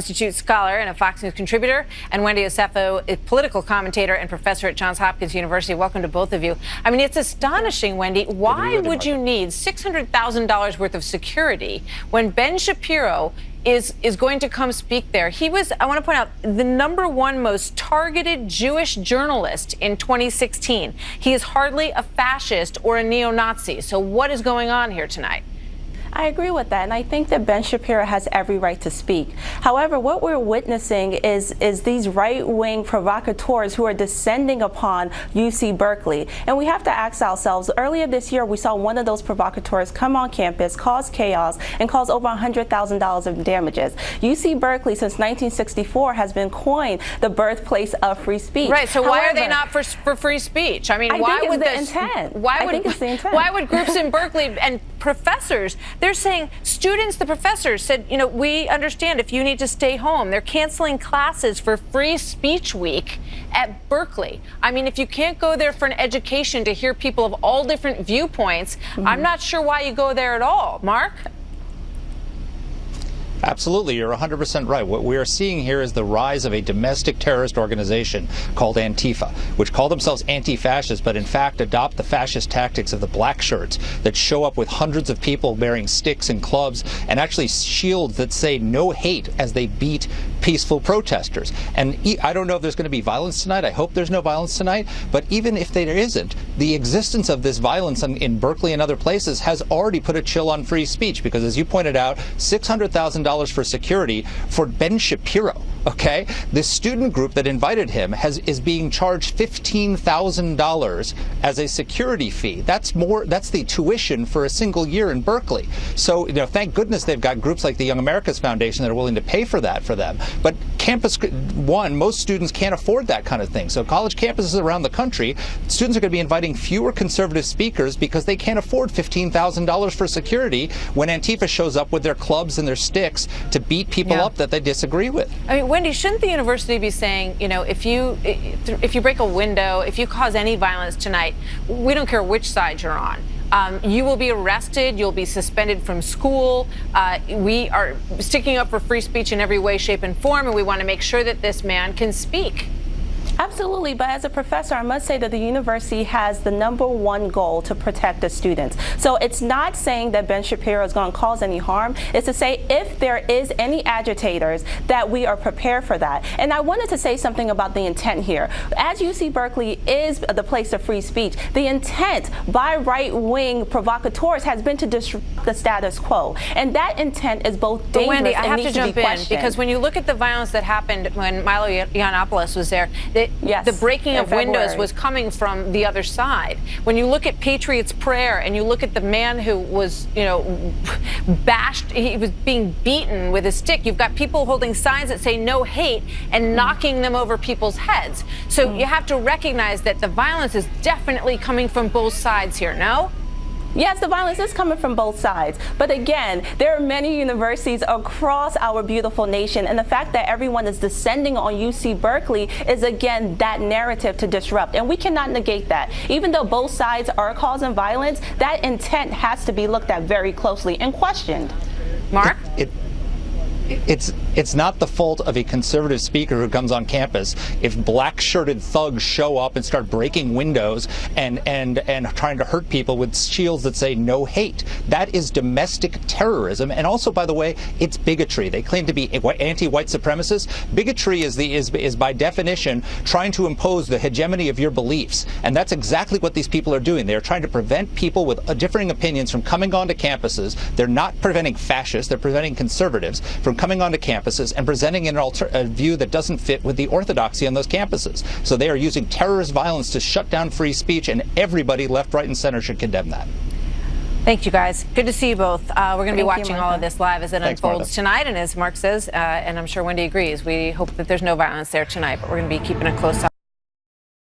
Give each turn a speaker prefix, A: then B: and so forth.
A: Institute scholar and a Fox News contributor, and Wendy Osefo, a political commentator and professor at Johns Hopkins University. Welcome to both of you. I mean, it's astonishing, Wendy. Why would you need $600,000 worth of security when Ben Shapiro is going to come speak there? He was, I want to point out, the #1 most targeted Jewish journalist in 2016. He is hardly a fascist or a neo-Nazi. So what is going on here tonight?
B: I agree with that, and I think that Ben Shapiro has every right to speak. However, what we're witnessing is these right-wing provocateurs who are descending upon UC Berkeley. And we have to ask ourselves, earlier this year we saw one of those provocateurs come on campus, cause chaos, and cause over $100,000 of damages. UC Berkeley since 1964 has been coined the birthplace of free speech.
A: Right, so why are they not for free speech? I mean, why would
B: the intent?
A: Why
B: think it's the intent.
A: Why would groups in Berkeley and professors, they're saying, students, the professors said, you know, we understand if you need to stay home. They're canceling classes for Free Speech Week at Berkeley. I mean, if you can't go there for an education to hear people of all different viewpoints, I'm not sure why you go there at all. Marc?
C: Absolutely, you're 100% right. What we are seeing here is the rise of a domestic terrorist organization called Antifa, which call themselves anti-fascist, but in fact adopt the fascist tactics of the black shirts that show up with hundreds of people bearing sticks and clubs and actually shields that say no hate as they beat peaceful protesters. And I don't know if there's going to be violence tonight. I hope there's no violence tonight. But even if there isn't, the existence of this violence in Berkeley and other places has already put a chill on free speech, because as you pointed out, $600,000 for security for Ben Shapiro. Okay, this student group that invited him is being charged $15,000 as a security fee. That's the tuition for a single year in Berkeley. So, you know, thank goodness they've got groups like the Young America's Foundation that are willing to pay for that for them. But most students can't afford that kind of thing. So college campuses around the country, students are going to be inviting fewer conservative speakers because they can't afford $15,000 for security when Antifa shows up with their clubs and their sticks to beat people up that they disagree with.
A: I mean, Wendy, shouldn't the university be saying, you know, if you break a window, if you cause any violence tonight, we don't care which side you're on. You will be arrested. You'll be suspended from school. We are sticking up for free speech in every way, shape, and form, and we want to make sure that this man can speak.
B: Absolutely, but as a professor, I must say that the university has the #1 goal to protect the students. So it's not saying that Ben Shapiro is going to cause any harm. It's to say if there is any agitators, that we are prepared for that. And I wanted to say something about the intent here. As UC Berkeley is the place of free speech, the intent by right-wing provocateurs has been to disrupt the status quo. And that intent is both dangerous
A: Wendy, I have
B: and
A: to jump in, because when you look at the violence that happened when Milo Yiannopoulos was there, the breaking of windows was coming from the other side. When you look at Patriot's Prayer and you look at the man who was, you know, bashed, he was being beaten with a stick. You've got people holding signs that say no hate and knocking them over people's heads. So you have to recognize that the violence is definitely coming from both sides here, no?
B: Yes, the violence is coming from both sides. But again, there are many universities across our beautiful nation, and the fact that everyone is descending on UC Berkeley is, again, that narrative to disrupt. And we cannot negate that. Even though both sides are causing violence, that intent has to be looked at very closely and questioned.
A: Marc?
C: It's not the fault of a conservative speaker who comes on campus if black-shirted thugs show up and start breaking windows and trying to hurt people with shields that say no hate. That is domestic terrorism, and also, by the way, it's bigotry. They claim to be anti-white supremacists. Bigotry is by definition trying to impose the hegemony of your beliefs, and that's exactly what these people are doing. They're trying to prevent people with differing opinions from coming onto campuses. They're not preventing fascists. They're preventing conservatives from coming onto campuses and presenting a view that doesn't fit with the orthodoxy on those campuses. So they are using terrorist violence to shut down free speech, and everybody, left, right, and center, should condemn that.
A: Thank you, guys. Good to see you both. We're going to be watching all of this live as it unfolds tonight. And as Marc says, and I'm sure Wendy agrees, we hope that there's no violence there tonight, but we're going to be keeping a close eye.